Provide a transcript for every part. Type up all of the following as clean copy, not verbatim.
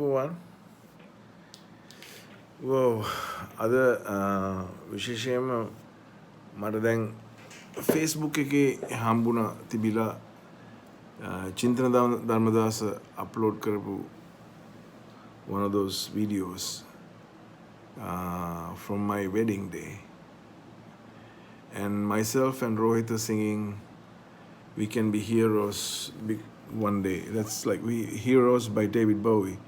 One. Whoa, other විශේෂයෙන්ම මට දැන් Facebook එකේ හම්බුණා තිබිලා චින්තන ධර්මදාස අප්ලෝඩ් කරපු one of those videos from my wedding day, and myself and Rohit are singing "We Can Be Heroes" one day. That's like "We Heroes" by David Bowie.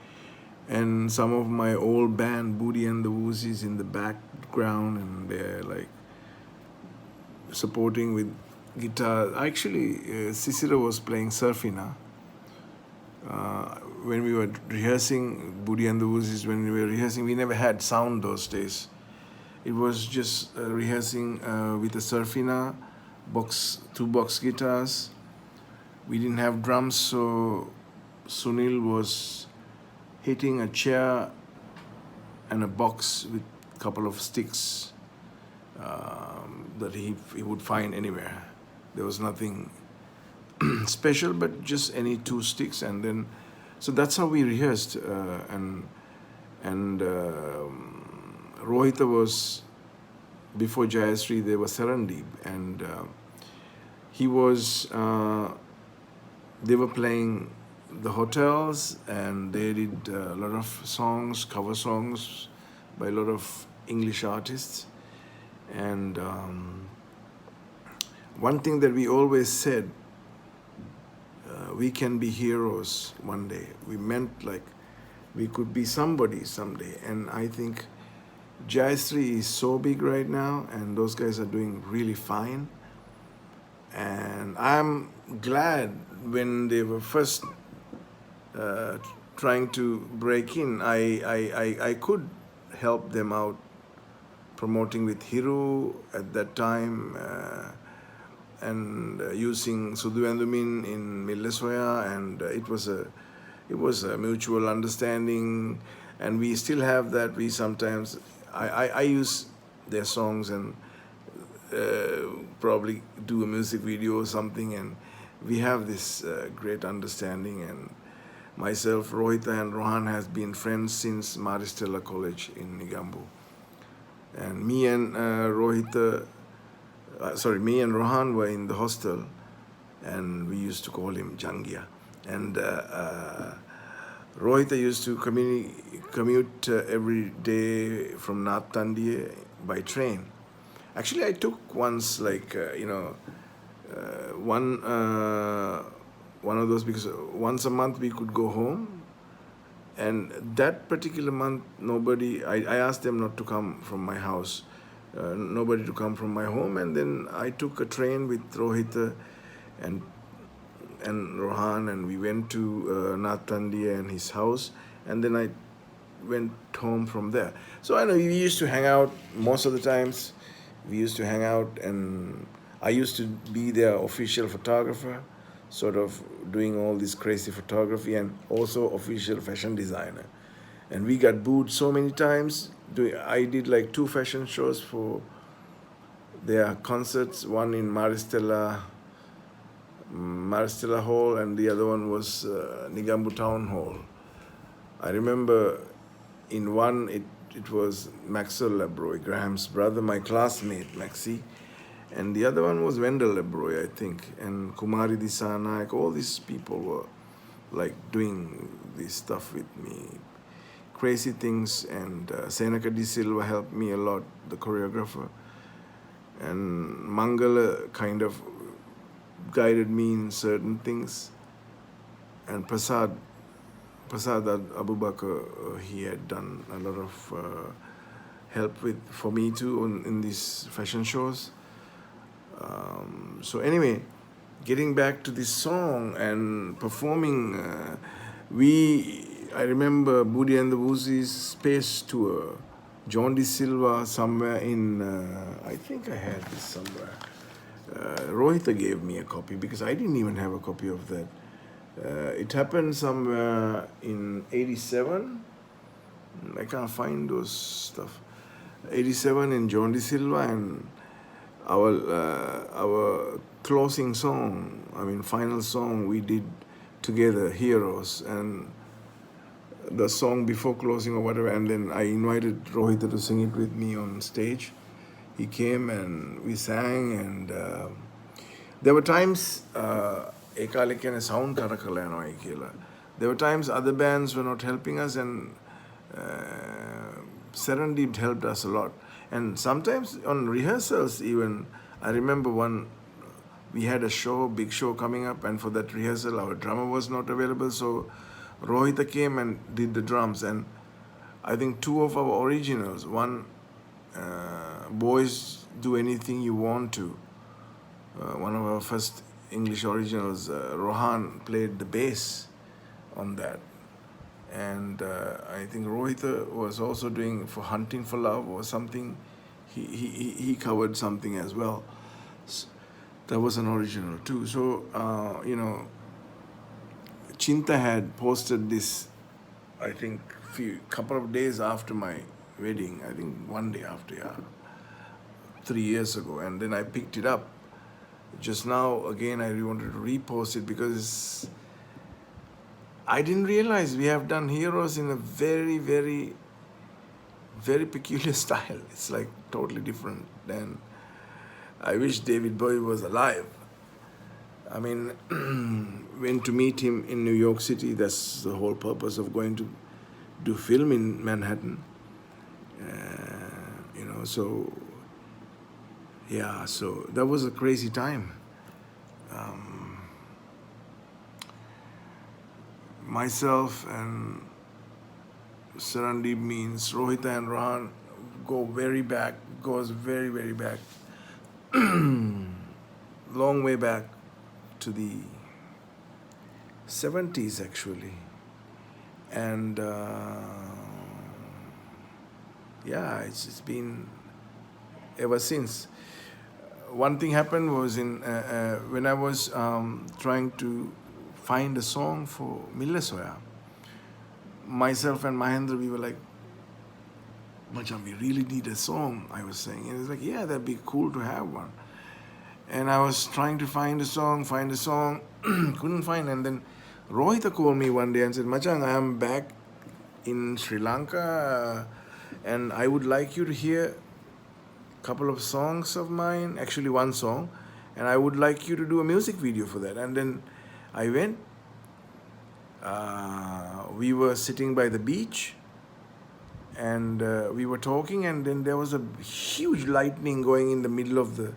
And some of my old band, Boodee and the Woozies, in the background, and they're like supporting with guitar. Actually, Cicero was playing Surfina. When we were rehearsing, Boodee and the Woozies, when we were rehearsing, we never had sound those days. It was just rehearsing with a Surfina box, 2 box guitars. We didn't have drums, so Sunil was hitting a chair and a box with a couple of sticks that he would find anywhere. There was nothing special, but just any 2 sticks, and then so that's how we rehearsed. And Rohita was, before Jayasree, there was Sarandeep, and he was. They were playing the hotels, and they did a lot of songs, cover songs by a lot of English artists. And one thing that we always said, we can be heroes one day. We meant like we could be somebody someday. And I think Jayasree is so big right now, and those guys are doing really fine. And I'm glad when they were first trying to break in, I could help them out promoting with Hiru at that time, and using Sudu Andumin in Millesoya, and it was a mutual understanding, and we still have that. We sometimes I use their songs and probably do a music video or something, and we have this great understanding. And myself, Rohita, and Rohan has been friends since Maristella College in Nigambu. And me and me and Rohan were in the hostel, and we used to call him Jangia. And Rohita used to commute every day from Nath Tandiye by train. Actually, I took once, like, one of those, because once a month we could go home. And that particular month, nobody, I asked them not to come from my house, nobody to come from my home. And then I took a train with Rohita and Rohan, and we went to Nath Tandiya and his house. And then I went home from there. So I know we used to hang out most of the times. We used to hang out, and I used to be their official photographer, sort of doing all this crazy photography, and also official fashion designer. And we got booed so many times. I did like 2 fashion shows for their concerts, one in Maristella Hall, and the other one was Nigambu Town Hall. I remember in one, it was Maxwell Lebroy, Graham's brother, my classmate, Maxi. And the other one was Wendell Lebroy, I think. And Kumari Disanayak, all these people were like doing this stuff with me. Crazy things. And Senaka De Silva helped me a lot, the choreographer. And Mangala kind of guided me in certain things. And Prasad Abu Bakr, he had done a lot of help for me too in these fashion shows. So anyway, getting back to this song and performing, I remember Boodee and the Woozies Space Tour, John De Silva somewhere in, I think I had this somewhere. Rohita gave me a copy because I didn't even have a copy of that. It happened somewhere in 87. I can't find those stuff. 87 in John De Silva, and our closing song, final song we did together, Heroes. And the song before closing or whatever, and then I invited Rohita to sing it with me on stage. He came and we sang, and there were times ekale kene sound karakala yanoi kiyala. There were times other bands were not helping us, and Serendip helped us a lot. And sometimes on rehearsals, even I remember we had a show, big show coming up, and for that rehearsal, our drummer was not available, so Rohita came and did the drums. And I think two of our originals, one Boys Do Anything You Want to, one of our first English originals, Rohan played the bass on that. And I think Rohita was also doing for Hunting for Love or something. He covered something as well. That was an original too. So, Chinta had posted this, I think, couple of days after my wedding. I think one day after, 3 years ago. And then I picked it up. Just now, again, I wanted to repost it because I didn't realize we have done Heroes in a very, very, very peculiar style. It's like totally different than. I wish David Bowie was alive. I mean, went to meet him in New York City. That's the whole purpose of going to do film in Manhattan. So yeah, so that was a crazy time. Myself and Serendip means Rohita and Rohan goes very, very back. Long way back to the 70s actually. And it's been ever since. One thing happened was when I was trying to find a song for Mille Soya, myself and Mahendra, we were like, Machan, we really need a song, I was saying. And it's like, yeah, that'd be cool to have one. And I was trying to find a song, couldn't find. And then Rohita called me one day and said, Machan, I am back in Sri Lanka and I would like you to hear a couple of songs of mine, actually one song, and I would like you to do a music video for that. And then I went, we were sitting by the beach, and we were talking, and then there was a huge lightning going in the middle of the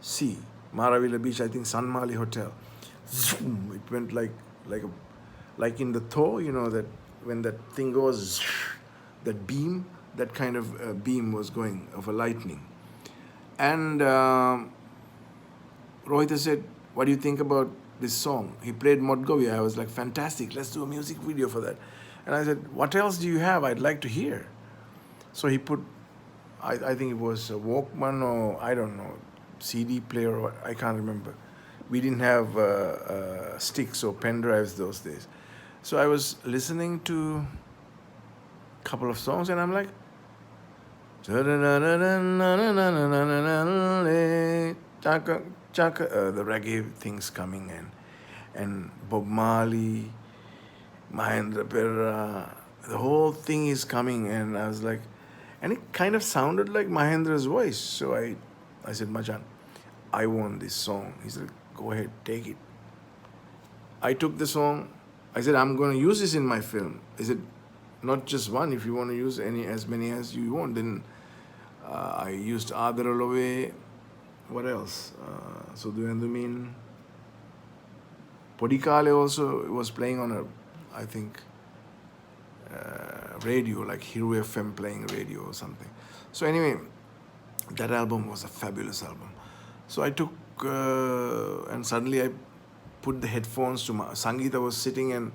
sea, Maravilla Beach, I think Sanmali Hotel. Zoom, it went like in the Thor, that when that thing goes, that beam, that kind of beam was going of a lightning. And Rohita said, what do you think about this song? He played Modgovia. I was like, fantastic, let's do a music video for that. And I said, what else do you have? I'd like to hear. So he put, I think it was a Walkman or I don't know, CD player, or I can't remember. We didn't have sticks or pen drives those days. So I was listening to a couple of songs and I'm like, the reggae things coming in. And Bob Marley, Mahendra Perra, the whole thing is coming, and I was like, and it kind of sounded like Mahendra's voice. So I said, Machan, I want this song. He said, go ahead, take it. I took the song. I said, I'm going to use this in my film. He said, not just one. If you want to use as many as you want, then I used Adaralove. What else? Suduendumin. Podikale also was playing on I think, radio, like Hiru FM playing radio or something. So anyway, that album was a fabulous album. So I took, and suddenly I put the headphones to Sangeeta was sitting and,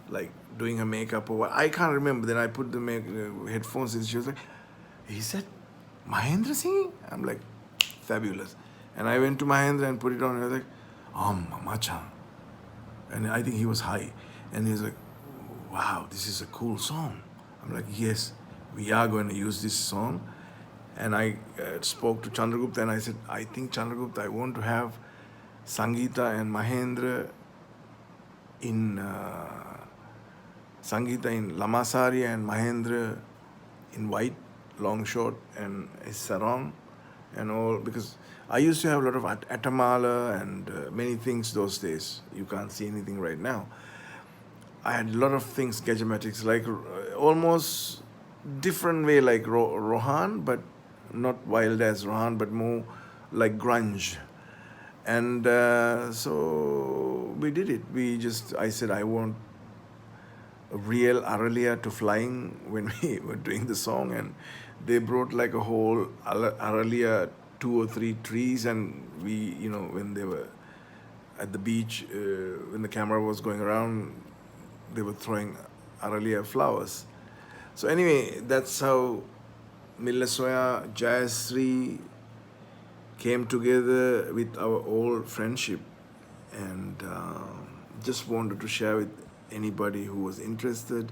like doing her makeup or what. I can't remember. Then I put the headphones and she was like, is that Mahendra singing? I'm like, fabulous. And I went to Mahendra and put it on and I was like, Machan. And I think he was high. And he was like, wow, this is a cool song. I'm like, yes, we are going to use this song. And I spoke to Chandragupta and I said, I think Chandragupta, I want to have Sangeeta and Mahendra in Sangeeta in Lamasari and Mahendra in white, long short, and his sarong and all. Because I used to have a lot of atamala and many things those days. You can't see anything right now. I had a lot of things, gadgematics, like almost different way like Rohan, but not wild as Rohan, but more like grunge. And so we did it. I said, I want a real Aralia to flying when we were doing the song. And they brought like a whole Aralia, 2 or 3 trees. And we, when they were at the beach, when the camera was going around, they were throwing Aralia flowers. So anyway, that's how Millasoya Jayasri came together with our old friendship, and just wanted to share with anybody who was interested.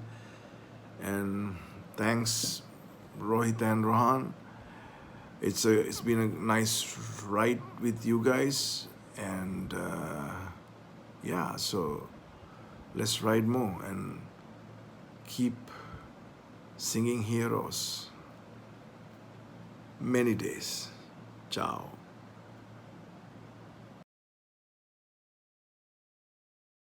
And thanks, Rohit and Rohan. It's been a nice ride with you guys, and yeah, so let's ride more and keep singing heroes many days. Ciao.